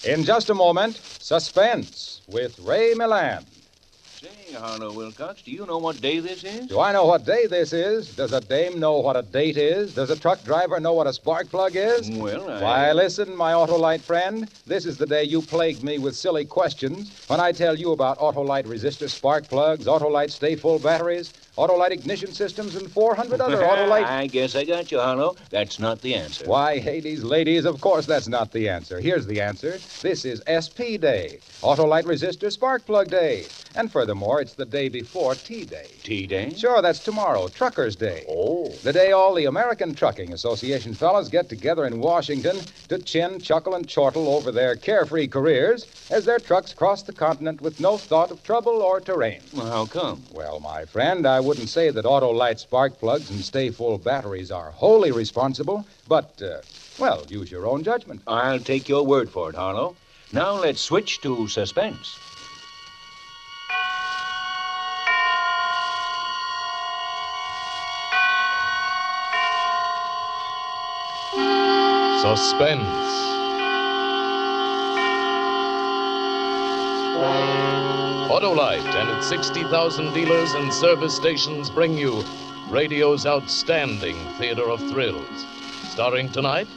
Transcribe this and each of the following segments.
In just a moment, Suspense with Ray Milland. Say, Harlow Wilcox, do you know what day this is? Do I know what day this is? Does a dame know what a date is? Does a truck driver know what a spark plug is? Well, Why, listen, my Autolite friend. This is the day you plagued me with silly questions when I tell you about Autolite resistor spark plugs, Autolite stay full batteries, Autolite ignition systems, and 400 other Autolite... I guess I got you, Harlow. That's not the answer. Why, Hades, ladies, of course that's not the answer. Here's the answer. This is SP Day, Autolite resistor spark plug day. And furthermore, it's the day before T-Day. T-Day? Sure, that's tomorrow, Truckers' Day. Oh. The day all the American Trucking Association fellows get together in Washington to chin, chuckle, and chortle over their carefree careers as their trucks cross the continent with no thought of trouble or terrain. Well, how come? Well, my friend, I wouldn't say that Autolite spark plugs and stay full batteries are wholly responsible, but, well, use your own judgment. I'll take your word for it, Harlow. Now let's switch to Suspense. Suspense. Autolite and its 60,000 dealers and service stations bring you radio's outstanding theater of thrills. Starring tonight,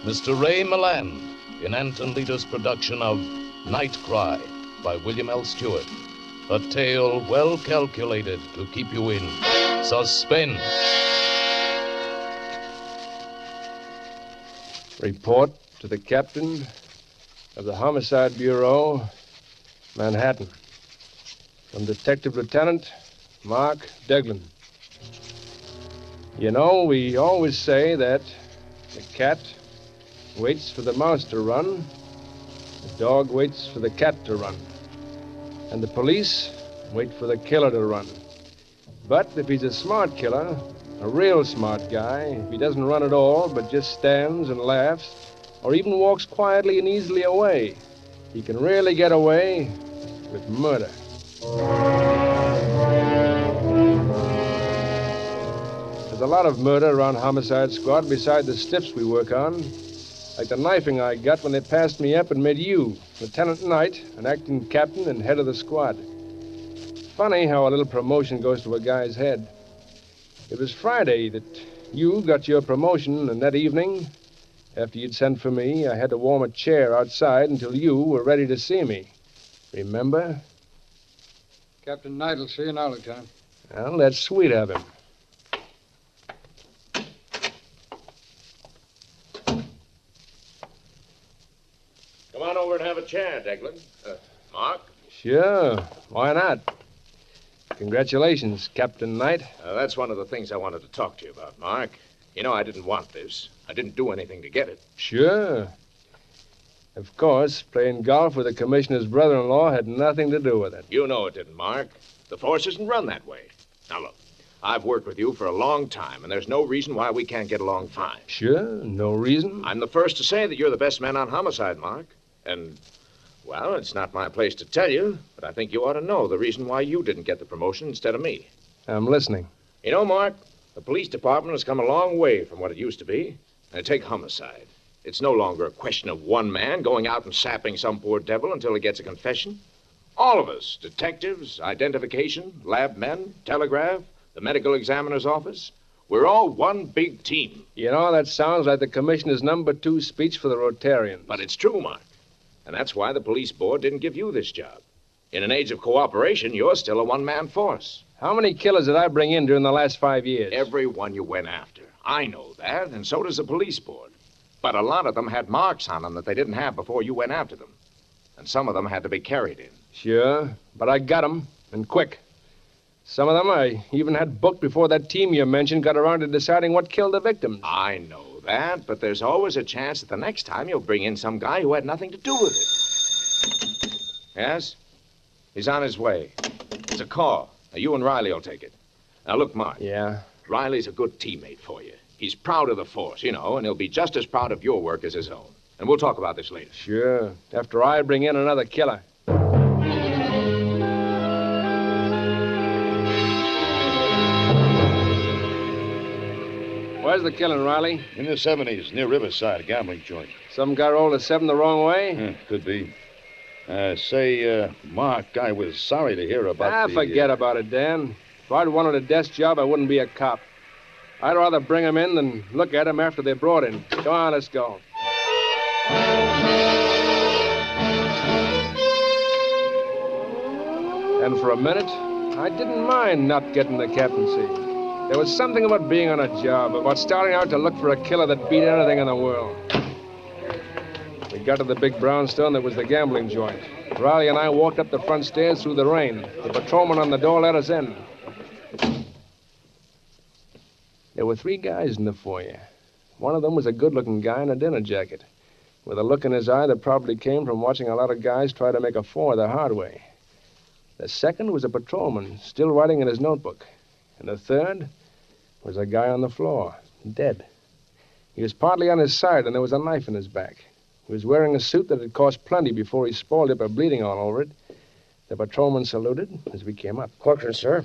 Mr. Ray Milland in Anton Leader's production of Night Cry by William L. Stewart. A tale well calculated to keep you in suspense. Report to the captain of the Homicide Bureau, Manhattan. From Detective Lieutenant Mark Deglin. You know, we always say that the cat waits for the mouse to run, the dog waits for the cat to run, and the police wait for the killer to run. But if he's a smart killer, a real smart guy, if he doesn't run at all, but just stands and laughs, or even walks quietly and easily away, he can really get away with murder. There's a lot of murder around Homicide Squad beside the stiffs we work on. Like the knifing I got when they passed me up and made you, Lieutenant Knight, an acting captain and head of the squad. Funny how a little promotion goes to a guy's head. It was Friday that you got your promotion, and that evening, after you'd sent for me, I had to warm a chair outside until you were ready to see me. Remember? Captain Knight will see you now, Lieutenant. Well, that's sweet of him. Come on over and have a chair, Deglin. Mark? Sure. Why not? Congratulations, Captain Knight. That's one of the things I wanted to talk to you about, Mark. You know, I didn't want this. I didn't do anything to get it. Sure. Of course, playing golf with the commissioner's brother-in-law had nothing to do with it. You know it didn't, Mark. The force isn't run that way. Now, look, I've worked with you for a long time, and there's no reason why we can't get along fine. Sure, no reason. I'm the first to say that you're the best man on Homicide, Mark. And, well, it's not my place to tell you, but I think you ought to know the reason why you didn't get the promotion instead of me. I'm listening. You know, Mark, the police department has come a long way from what it used to be. Now, take Homicide. It's no longer a question of one man going out and sapping some poor devil until he gets a confession. All of us, detectives, identification, lab men, telegraph, the medical examiner's office, we're all one big team. You know, that sounds like the commissioner's number 2 speech for the Rotarians. But it's true, Mark. And that's why the police board didn't give you this job. In an age of cooperation, you're still a one-man force. How many killers did I bring in during the last 5 years? Every one you went after. I know that, and so does the police board. But a lot of them had marks on them that they didn't have before you went after them. And some of them had to be carried in. Sure, but I got them, and quick. Some of them I even had booked before that team you mentioned got around to deciding what killed the victims. I know that, but there's always a chance that the next time you'll bring in some guy who had nothing to do with it. Yes? He's on his way. It's a call. Now, you and Riley will take it. Now, look, Mark. Yeah? Riley's a good teammate for you. He's proud of the force, you know, and he'll be just as proud of your work as his own. And we'll talk about this later. Sure. After I bring in another killer. was the killing, Riley? In the 70s, near Riverside, a gambling joint. Some guy rolled a 7 the wrong way? Could be. Mark, I was sorry to hear about forget about it, Dan. If I'd wanted a desk job, I wouldn't be a cop. I'd rather bring 'em in than look at 'em after they're brought in. Come on, let's go. And for a minute, I didn't mind not getting the captaincy. There was something about being on a job, about starting out to look for a killer that beat anything in the world. We got to the big brownstone that was the gambling joint. Riley and I walked up the front stairs through the rain. The patrolman on the door let us in. There were 3 guys in the foyer. One of them was a good-looking guy in a dinner jacket, with a look in his eye that probably came from watching a lot of guys try to make a 4 the hard way. The second was a patrolman, still writing in his notebook. And the third was a guy on the floor, dead. He was partly on his side, and there was a knife in his back. He was wearing a suit that had cost plenty before he spoiled it by bleeding all over it. The patrolman saluted as we came up. Corcoran, sir.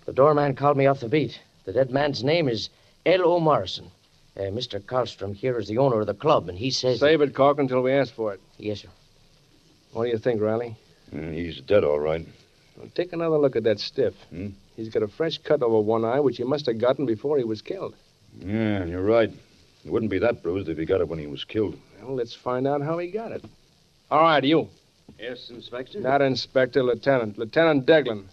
The doorman called me off the beat. The dead man's name is L.O. Morrison. Mr. Karlstrom here is the owner of the club, and he says... Save it, Corcoran, until we ask for it. Yes, sir. What do you think, Riley? He's dead, all right. Well, take another look at that stiff. He's got a fresh cut over one eye, which he must have gotten before he was killed. Yeah, you're right. It wouldn't be that bruised if he got it when he was killed. Well, let's find out how he got it. All right, you. Yes, Inspector? Not Inspector, Lieutenant. Lieutenant Deglin.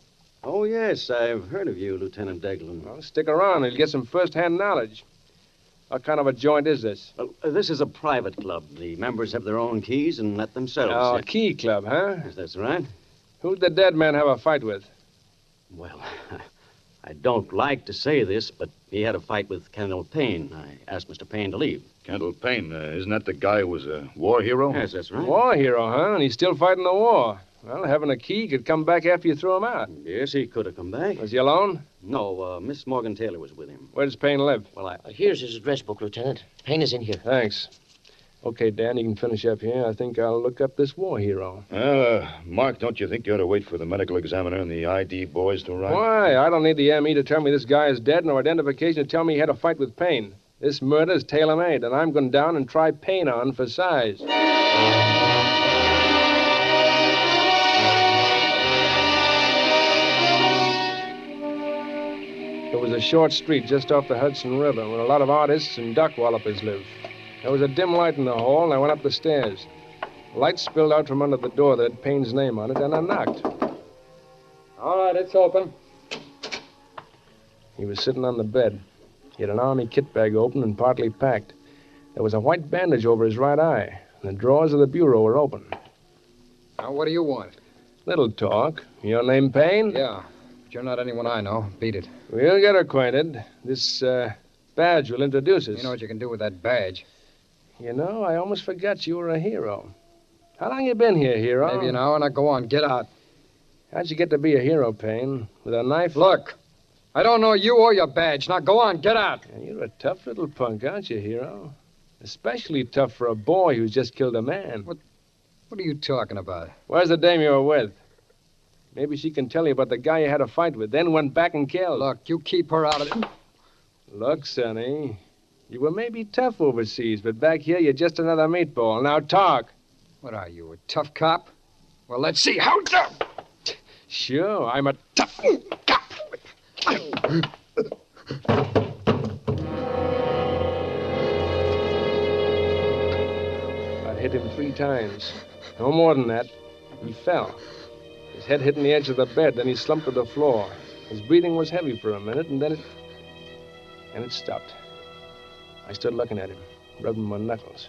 Oh, yes, I've heard of you, Lieutenant Deglin. Well, stick around. You'll get some first-hand knowledge. What kind of a joint is this? Well, this is a private club. The members have their own keys and let themselves Oh, a in. key club, huh? Yes, that's right. Who'd the dead man have a fight with? Well, I don't like to say this, but he had a fight with Kendall Payne. I asked Mr. Payne to leave. Kendall Payne, isn't that the guy who was a war hero? Yes, that's right. War hero, huh? And he's still fighting the war. Well, having a key could come back after you threw him out. Yes, he could have come back. Was he alone? No, Miss Morgan Taylor was with him. Where does Payne live? Well, Here's his address book, Lieutenant. Payne is in here. Thanks. Okay, Dan, you can finish up here. I think I'll look up this war hero. Well, Mark, don't you think you ought to wait for the medical examiner and the ID boys to arrive? Why? I don't need the ME to tell me this guy is dead, nor identification to tell me he had a fight with Payne. This murder's tailor-made, and I'm going down and try Payne on for size. It was a short street just off the Hudson River where a lot of artists and duck wallopers live. There was a dim light in the hall, and I went up the stairs. Light spilled out from under the door that had Payne's name on it, and I knocked. All right, it's open. He was sitting on the bed. He had an army kit bag open and partly packed. There was a white bandage over his right eye, and the drawers of the bureau were open. Now, what do you want? Little talk. Your name Payne? Yeah, but you're not anyone I know. Beat it. We'll get acquainted. This, badge will introduce us. You know what you can do with that badge. You know, I almost forgot you were a hero. How long you been here, hero? Maybe an hour, now go on, get out. How'd you get to be a hero, Payne? With a knife? Look, I don't know you or your badge. Now go on, get out. Yeah, you're a tough little punk, aren't you, hero? Especially tough for a boy who's just killed a man. What are you talking about? Where's the dame you were with? Maybe she can tell you about the guy you had a fight with, then went back and killed. Look, you keep her out of it. Look, Sonny, you were maybe tough overseas, but back here you're just another meatball. Now talk. What are you, a tough cop? Well, let's see how tough. Sure, I'm a tough cop. I hit him 3 times. No more than that. He fell. His head hit in the edge of the bed, then he slumped to the floor. His breathing was heavy for a minute, and then it stopped. I stood looking at him, rubbing my knuckles.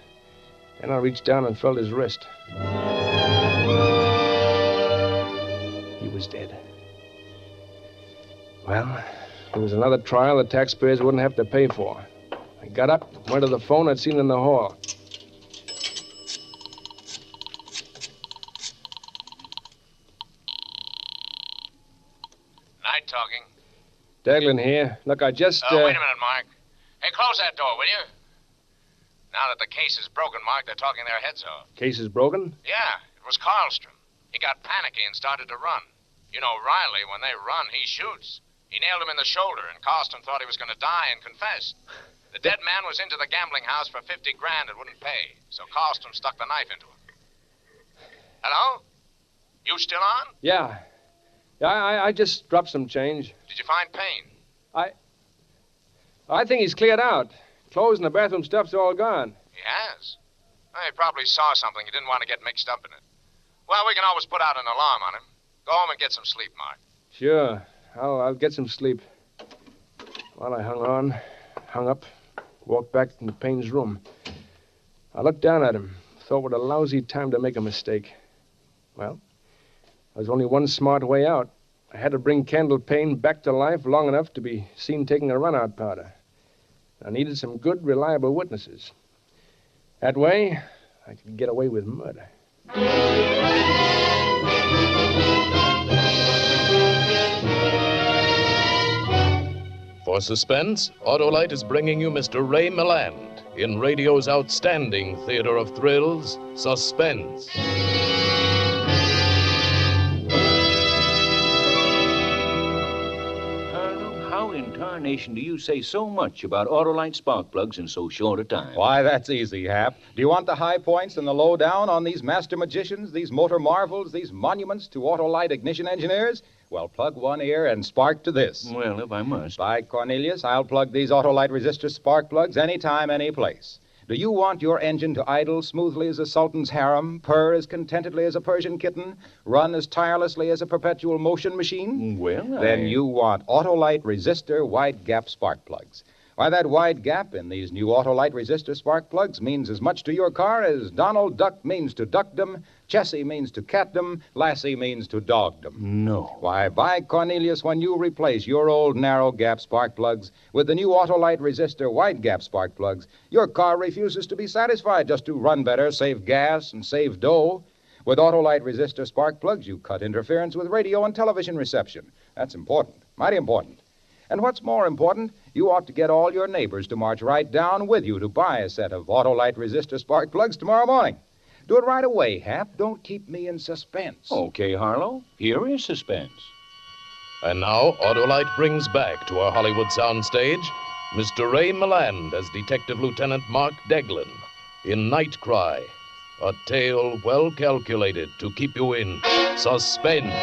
Then I reached down and felt his wrist. He was dead. Well, it was another trial the taxpayers wouldn't have to pay for. I got up, went to the phone I'd seen in the hall. Night talking. Deglin here. Look, I just... Wait a minute, Mark. Hey, close that door, will you? Now that the case is broken, Mark, they're talking their heads off. Case is broken? Yeah, it was Karlstrom. He got panicky and started to run. You know, Riley, when they run, he shoots. He nailed him in the shoulder, and Karlstrom thought he was going to die and confessed. The dead man was into the gambling house for 50 grand and wouldn't pay, so Carlstrom stuck the knife into him. Hello? You still on? Yeah. I just dropped some change. Did you find Payne? I think he's cleared out. Clothes and the bathroom stuff's all gone. He has. Well, he probably saw something. He didn't want to get mixed up in it. Well, we can always put out an alarm on him. Go home and get some sleep, Mark. Sure. I'll get some sleep. While I hung up, walked back into Payne's room. I looked down at him, thought what a lousy time to make a mistake. Well, there was only one smart way out. I had to bring Candle Payne back to life long enough to be seen taking a run-out powder. I needed some good, reliable witnesses. That way, I could get away with murder. For Suspense, Autolite is bringing you Mr. Ray Milland in radio's outstanding theater of thrills, Suspense. How in tarnation do you say so much about Autolite spark plugs in so short a time? Why, that's easy, Hap. Do you want the high points and the lowdown on these master magicians, these motor marvels, these monuments to Autolite ignition engineers? Well, plug one ear and spark to this. Well, if I must. By Cornelius, I'll plug these Autolite resistor spark plugs anytime, any place. Do you want your engine to idle smoothly as a sultan's harem, purr as contentedly as a Persian kitten, run as tirelessly as a perpetual motion machine? Well, Then you want Autolite resistor wide gap spark plugs. Why, that wide gap in these new Autolite resistor spark plugs means as much to your car as Donald Duck means to duckdom, Chessie means to catdom, Lassie means to dogdom. No. Why, by Cornelius, when you replace your old narrow gap spark plugs with the new Autolite resistor wide gap spark plugs, your car refuses to be satisfied just to run better, save gas, and save dough. With Autolite resistor spark plugs, you cut interference with radio and television reception. That's important, mighty important. And what's more important, you ought to get all your neighbors to march right down with you to buy a set of Autolite resistor spark plugs tomorrow morning. Do it right away, Hap. Don't keep me in suspense. Okay, Harlow. Here is Suspense. And now, Autolite brings back to our Hollywood soundstage Mr. Ray Milland as Detective Lieutenant Mark Deglin in Night Cry, a tale well calculated to keep you in suspense.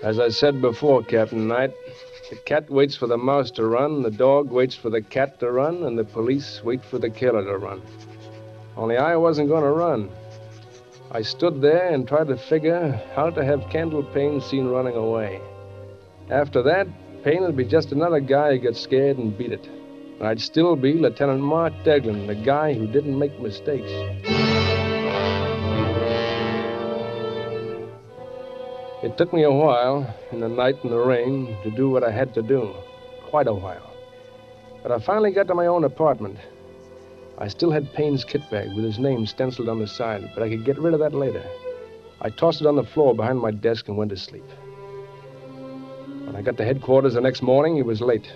As I said before, Captain Knight, the cat waits for the mouse to run, the dog waits for the cat to run, and the police wait for the killer to run. Only I wasn't going to run. I stood there and tried to figure how to have Candle Payne seen running away. After that, Payne would be just another guy who got scared and beat it. And I'd still be Lieutenant Mark Deglin, the guy who didn't make mistakes. It took me a while, in the night and the rain, to do what I had to do. Quite a while. But I finally got to my own apartment. I still had Payne's kit bag with his name stenciled on the side, but I could get rid of that later. I tossed it on the floor behind my desk and went to sleep. When I got to headquarters the next morning, it was late.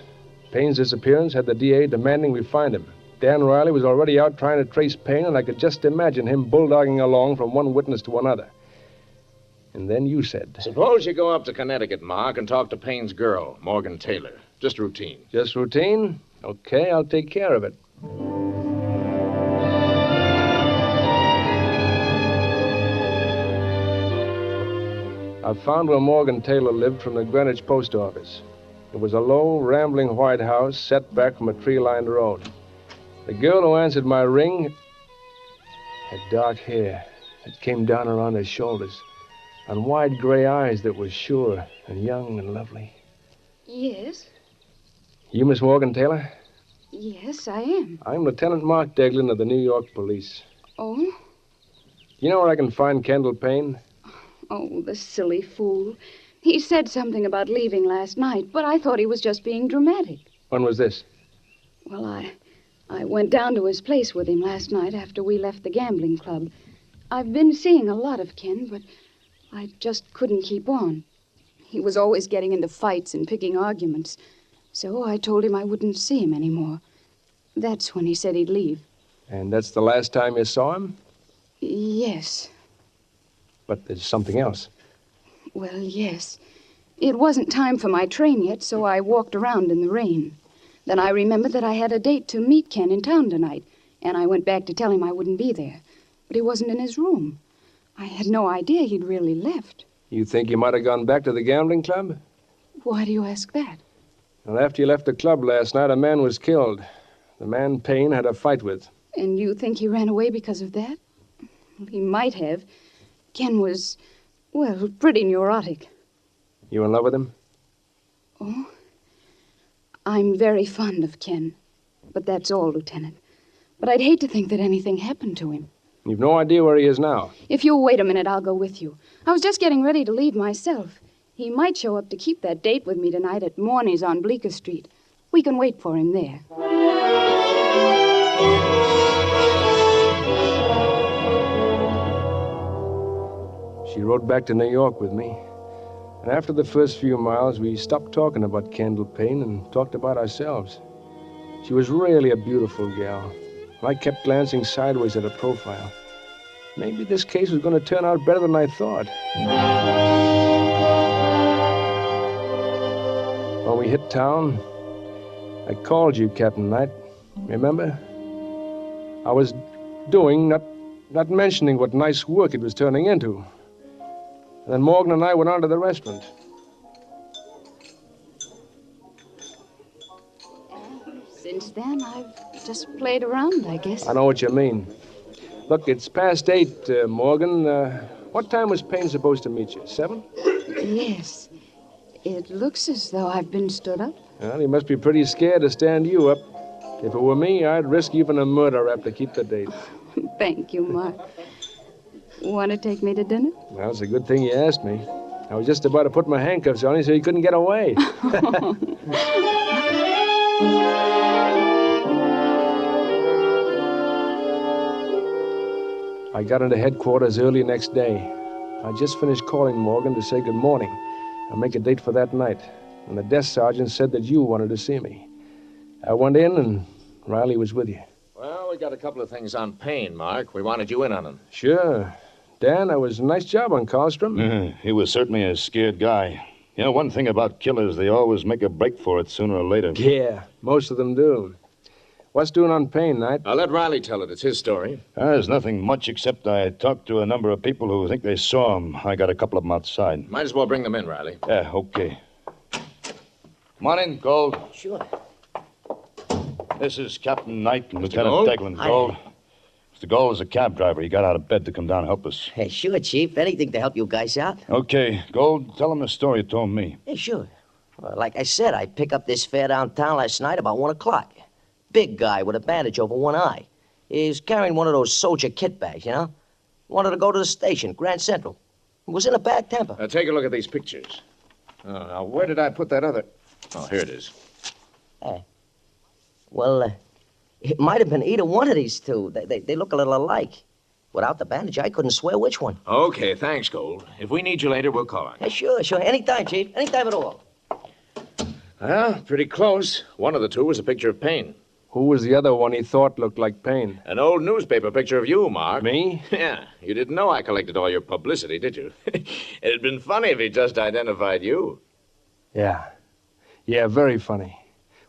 Payne's disappearance had the DA demanding we find him. Dan Riley was already out trying to trace Payne, and I could just imagine him bulldogging along from one witness to another. And then you said... Suppose you go up to Connecticut, Mark, and talk to Payne's girl, Morgan Taylor. Just routine. Just routine? Okay, I'll take care of it. I found where Morgan Taylor lived from the Greenwich post office. It was a low, rambling white house set back from a tree-lined road. The girl who answered my ring had dark hair that came down around her shoulders, and wide gray eyes that were sure and young and lovely. Yes? You Miss Morgan Taylor? Yes, I am. I'm Lieutenant Mark Deglin of the New York Police. Oh? You know where I can find Candle Payne? Oh, the silly fool. He said something about leaving last night, but I thought he was just being dramatic. When was this? Well, I went down to his place with him last night after we left the gambling club. I've been seeing a lot of Ken, but I just couldn't keep on. He was always getting into fights and picking arguments. So I told him I wouldn't see him anymore. That's when he said he'd leave. And that's the last time you saw him? Yes. But there's something else. Well, yes. It wasn't time for my train yet, so I walked around in the rain. Then I remembered that I had a date to meet Ken in town tonight, and I went back to tell him I wouldn't be there. But he wasn't in his room. I had no idea he'd really left. You think he might have gone back to the gambling club? Why do you ask that? Well, after you left the club last night, a man was killed. The man Payne had a fight with. And you think he ran away because of that? He might have. Ken was, well, pretty neurotic. You in love with him? Oh? I'm very fond of Ken. But that's all, Lieutenant. But I'd hate to think that anything happened to him. You've no idea where he is now. If you'll wait a minute, I'll go with you. I was just getting ready to leave myself. He might show up to keep that date with me tonight at Morney's on Bleecker Street. We can wait for him there. She rode back to New York with me. And after the first few miles, we stopped talking about Kendall Payne and talked about ourselves. She was really a beautiful gal. And I kept glancing sideways at her profile. Maybe this case was going to turn out better than I thought. When we hit town, I called you, Captain Knight. Remember? I was doing, not mentioning what nice work it was turning into. And then Morgan and I went on to the restaurant. Since then, I've just played around, I guess. I know what you mean. Look, it's past 8, Morgan. What time was Payne supposed to meet you? 7? Yes. It looks as though I've been stood up. Well, he must be pretty scared to stand you up. If it were me, I'd risk even a murder rap to keep the date. Thank you, Mark. Want to take me to dinner? Well, it's a good thing you asked me. I was just about to put my handcuffs on you so you couldn't get away. I got into headquarters early next day. I just finished calling Morgan to say good morning and make a date for that night. And the desk sergeant said that you wanted to see me. I went in, and Riley was with you. Well, we got a couple of things on Payne, Mark. We wanted you in on them. Sure. Dan, that was a nice job on Karlstrom. He was certainly a scared guy. You know, one thing about killers, they always make a break for it sooner or later. Yeah, most of them do. What's doing on Payne, Knight? I'll let Riley tell it. It's his story. There's nothing much except I talked to a number of people who think they saw him. I got a couple of them outside. Might as well bring them in, Riley. Yeah, okay. Come on in, Gold. Sure. This is Captain Knight and Mr. Lieutenant Gold? Deglin. Hi. Gold. Mr. Gold is a cab driver. He got out of bed to come down and help us. Hey, sure, Chief. Anything to help you guys out. Okay, Gold, tell him the story you told me. Hey, sure. Well, like I said, I picked up this fare downtown last night about 1 o'clock. Big guy with a bandage over one eye. He's carrying one of those soldier kit bags, you know? Wanted to go to the station, Grand Central. Was in a bad temper. Take a look at these pictures. Oh, now, where did I put that other... Oh, here it is. Well, it might have been either one of these two. They look a little alike. Without the bandage, I couldn't swear which one. Okay, thanks, Gold. If we need you later, we'll call on you. Hey, sure. Anytime, Chief. Anytime at all. Well, pretty close. One of the two was a picture of Payne. Who was the other one he thought looked like Payne? An old newspaper picture of you, Mark. Me? Yeah. You didn't know I collected all your publicity, did you? It'd been funny if he just identified you. Yeah. Yeah, very funny.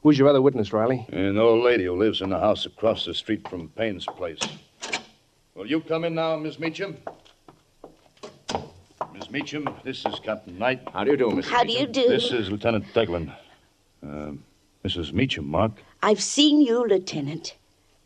Who's your other witness, Riley? An old lady who lives in the house across the street from Payne's place. Will you come in now, Miss Meacham? Miss Meacham, this is Captain Knight. How do you do, Mrs. How do you do? This is Lieutenant Deglin. Mrs. Meacham, Mark. I've seen you, Lieutenant.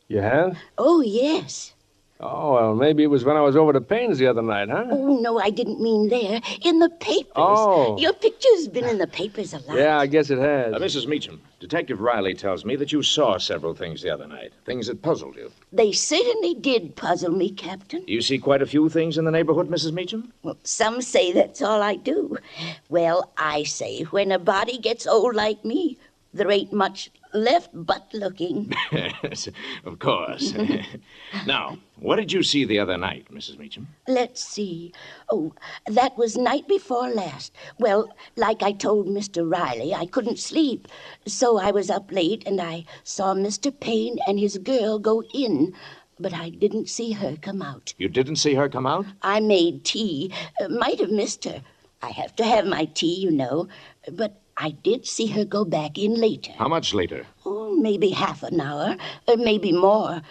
You have? Oh, yes. Oh, well, maybe it was when I was over to Payne's the other night, huh? Oh, no, I didn't mean there. In the papers. Oh. Your picture's been in the papers a lot. Yeah, I guess it has. Mrs. Meacham, Detective Riley tells me that you saw several things the other night. Things that puzzled you. They certainly did puzzle me, Captain. You see quite a few things in the neighborhood, Mrs. Meacham? Well, some say that's all I do. Well, I say when a body gets old like me, there ain't much left but looking. Yes, of course. Now, what did you see the other night, Mrs. Meacham? Let's see. Oh, that was night before last. Well, like I told Mr. Riley, I couldn't sleep. So I was up late and I saw Mr. Payne and his girl go in. but I didn't see her come out. You didn't see her come out? I made tea. Might have missed her. I have to have my tea, you know. But I did see her go back in later. How much later? Oh, maybe half an hour, or maybe more.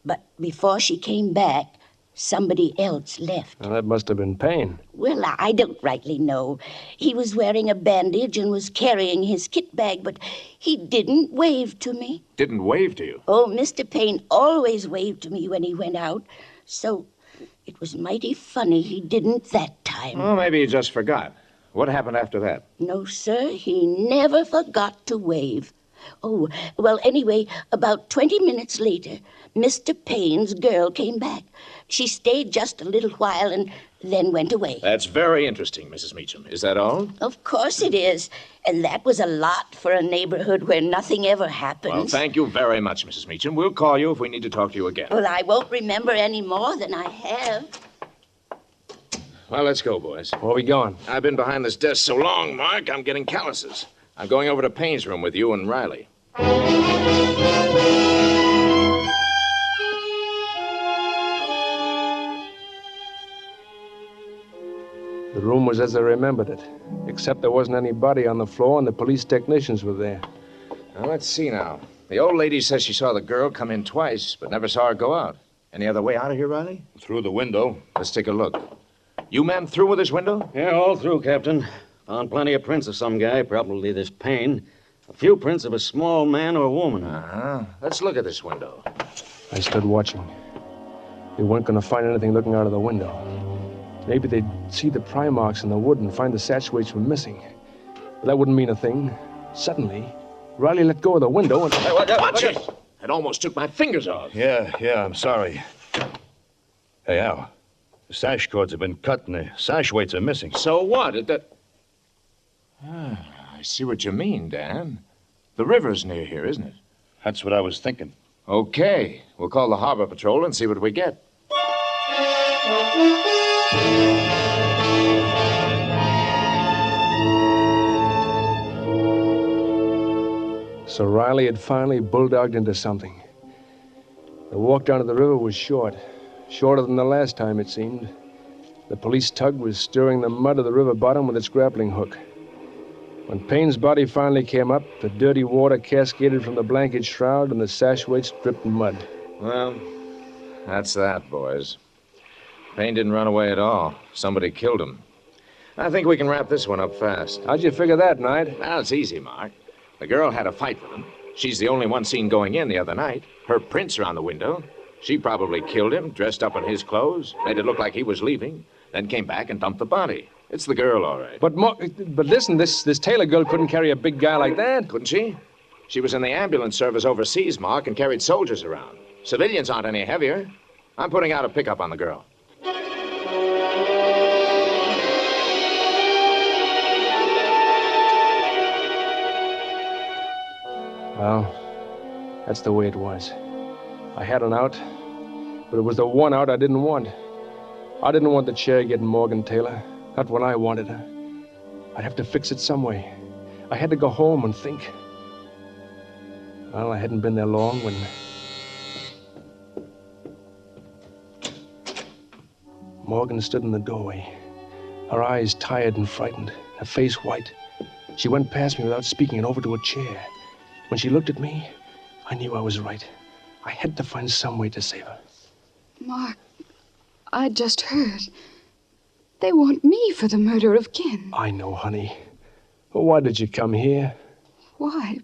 But before she came back, somebody else left. Well, that must have been Payne. Well, I don't rightly know. He was wearing a bandage and was carrying his kit bag, but he didn't wave to me. Didn't wave to you? Oh, Mr. Payne always waved to me when he went out, so it was mighty funny he didn't that time. Well, maybe he just forgot. What happened after that? No, sir, he never forgot to wave. Oh, well, anyway, about 20 minutes later, Mr. Payne's girl came back. She stayed just a little while and then went away. That's very interesting, Mrs. Meacham. Is that all? Of course it is. And that was a lot for a neighborhood where nothing ever happens. Well, thank you very much, Mrs. Meacham. We'll call you if we need to talk to you again. Well, I won't remember any more than I have. Well, let's go, boys. Where are we going? I've been behind this desk so long, Mark, I'm getting calluses. I'm going over to Payne's room with you and Riley. The room was as I remembered it, except there wasn't any body on the floor and the police technicians were there. Now, let's see now. The old lady says she saw the girl come in twice, but never saw her go out. Any other way out of here, Riley? Through the window. Let's take a look. You men through with this window? Yeah, all through, Captain. Found plenty of prints of some guy, probably this Payne. A few prints of a small man or woman. Uh-huh. Let's look at this window. I stood watching. They weren't going to find anything looking out of the window. Maybe they'd see the pry marks in the wood and find the satchwaits were missing. But that wouldn't mean a thing. Suddenly, Riley let go of the window and... Hey, watch it! It almost took my fingers off. Yeah, I'm sorry. Hey, Al. The sash cords have been cut and the sash weights are missing. So what? I see what you mean, Dan. The river's near here, isn't it? That's what I was thinking. Okay. We'll call the harbor patrol and see what we get. So Riley had finally bulldogged into something. The walk down to the river was short. Shorter than the last time, it seemed. The police tug was stirring the mud of the river bottom with its grappling hook. When Payne's body finally came up, the dirty water cascaded from the blanket shroud and the sash weights dripped in mud. Well, that's that, boys. Payne didn't run away at all. Somebody killed him. I think we can wrap this one up fast. How'd you figure that, Knight? Well, it's easy, Mark. The girl had a fight with him. She's the only one seen going in the other night. Her prints are on the window. She probably killed him, dressed up in his clothes, made it look like he was leaving, then came back and dumped the body. It's the girl, all right. But listen, this Taylor girl couldn't carry a big guy like that. Couldn't she? She was in the ambulance service overseas, Mark, and carried soldiers around. Civilians aren't any heavier. I'm putting out a pickup on the girl. Well, that's the way it was. I had an out, but it was the one out I didn't want. I didn't want the chair getting Morgan Taylor. Not when I wanted her. I'd have to fix it some way. I had to go home and think. Well, I hadn't been there long when... Morgan stood in the doorway. Her eyes tired and frightened, her face white. She went past me without speaking and over to a chair. When she looked at me, I knew I was right. I had to find some way to save her. Mark, I just heard. They want me for the murder of Ken. I know, honey. Well, why did you come here? Why?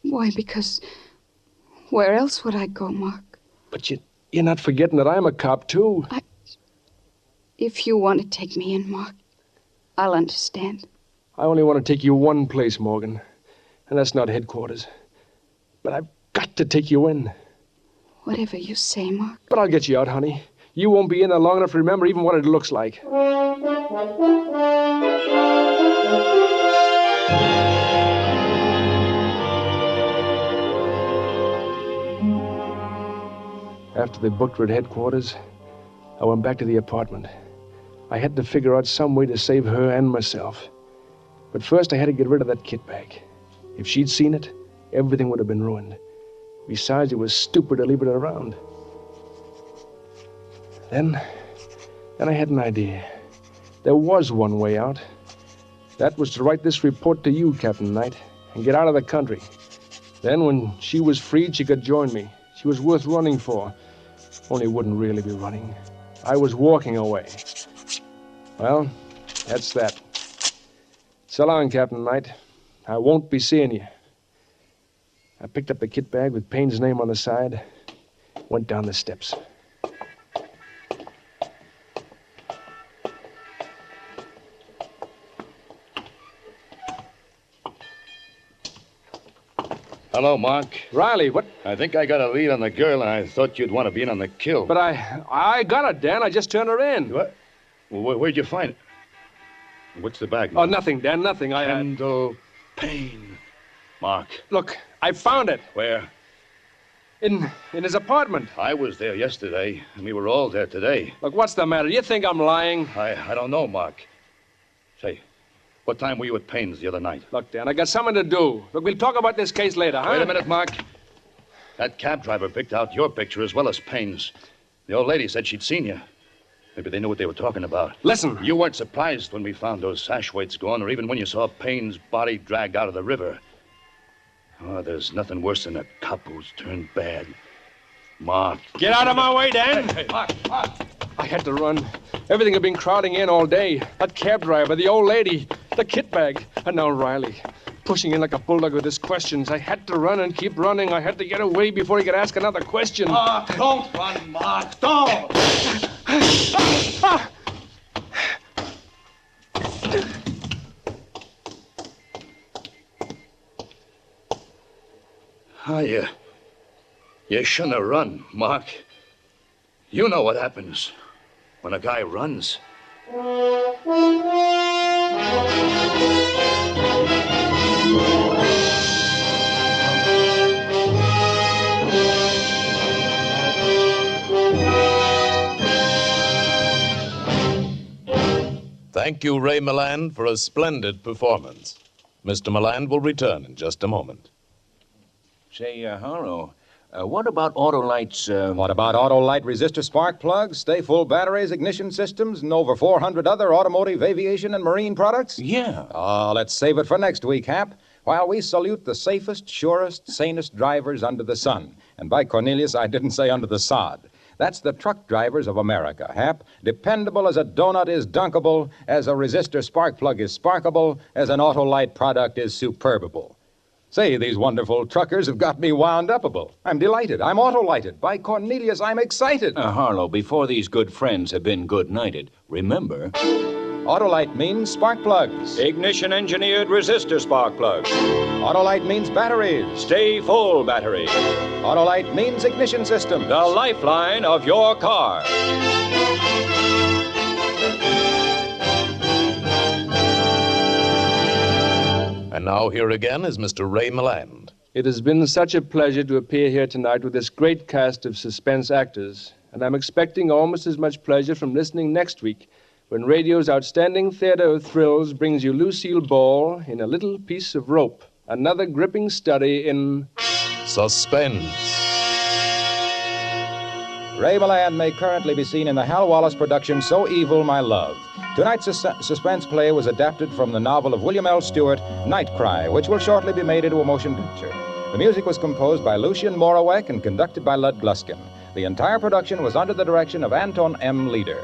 Why, because... Where else would I go, Mark? But you're not forgetting that I'm a cop, too. If you want to take me in, Mark, I'll understand. I only want to take you one place, Morgan. And that's not headquarters. But I've got to take you in. Whatever you say, Mark. But I'll get you out, honey. You won't be in there long enough to remember even what it looks like. After they booked her at headquarters, I went back to the apartment. I had to figure out some way to save her and myself. But first I had to get rid of that kit bag. If she'd seen it, everything would have been ruined. Besides, it was stupid to leave it around. Then I had an idea. There was one way out. That was to write this report to you, Captain Knight, and get out of the country. Then, when she was freed, she could join me. She was worth running for. Only wouldn't really be running. I was walking away. Well, that's that. So long, Captain Knight. I won't be seeing you. I picked up the kit bag with Payne's name on the side, went down the steps. Hello, Mark. Riley, what? I think I got a lead on the girl, and I thought you'd want to be in on the kill. But I got her, Dan. I just turned her in. What? Well, where'd you find it? What's the bag? Oh, nothing, Dan, nothing. Kendall Payne. Mark. Look, I found it. Where? In his apartment. I was there yesterday, and we were all there today. Look, what's the matter? You think I'm lying? I don't know, Mark. Say, what time were you at Payne's the other night? Look, Dan, I got something to do. Look, we'll talk about this case later, huh? Wait a minute, Mark. That cab driver picked out your picture as well as Payne's. The old lady said she'd seen you. Maybe they knew what they were talking about. Listen. You weren't surprised when we found those sash weights gone, or even when you saw Payne's body dragged out of the river. Oh, there's nothing worse than a cop who's turned bad. Mark. Get out of my way, Dan. Hey, Mark. I had to run. Everything had been crowding in all day. That cab driver, the old lady, the kit bag, and now Riley. Pushing in like a bulldog with his questions. I had to run and keep running. I had to get away before he could ask another question. Mark, don't run, Mark, don't! Oh, you shouldn't have run, Mark. You know what happens when a guy runs. Thank you, Ray Milland, for a splendid performance. Mr. Milland will return in just a moment. Say, Harlow, what about Autolite's, What about Autolite resistor spark plugs, stay full batteries, ignition systems, and over 400 other automotive, aviation, and marine products? Yeah. Oh, let's save it for next week, Hap, while we salute the safest, surest, sanest drivers under the sun. And by Cornelius, I didn't say under the sod. That's the truck drivers of America, Hap. Dependable as a donut is dunkable, as a resistor spark plug is sparkable, as an Autolite product is superbable. Say, these wonderful truckers have got me wound upable. I'm delighted. I'm Autolighted. By Cornelius, I'm excited. Harlow, before these good friends have been good-nighted, remember... Autolite means spark plugs. Ignition-engineered resistor spark plugs. Autolite means batteries. Stay full battery. Autolite means ignition systems. The lifeline of your car. And now here again is Mr. Ray Milland. It has been such a pleasure to appear here tonight with this great cast of suspense actors, and I'm expecting almost as much pleasure from listening next week when radio's outstanding theater of thrills brings you Lucille Ball in A Little Piece of Rope, another gripping study in... Suspense. Ray Milland may currently be seen in the Hal Wallace production So Evil, My Love. Tonight's suspense play was adapted from the novel of William L. Stewart, Night Cry, which will shortly be made into a motion picture. The music was composed by Lucien Morawek and conducted by Lud Gluskin. The entire production was under the direction of Anton M. Leader.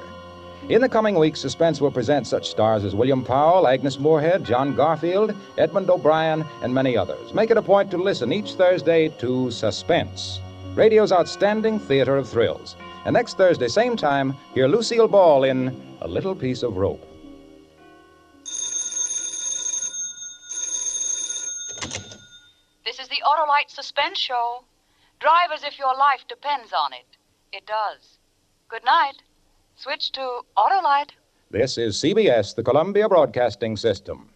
In the coming weeks, Suspense will present such stars as William Powell, Agnes Moorehead, John Garfield, Edmund O'Brien, and many others. Make it a point to listen each Thursday to Suspense, radio's outstanding theater of thrills. And next Thursday, same time, hear Lucille Ball in A Little Piece of Rope. This is the Autolite Suspense Show. Drive as if your life depends on it. It does. Good night. Switch to Autolite. This is CBS, the Columbia Broadcasting System.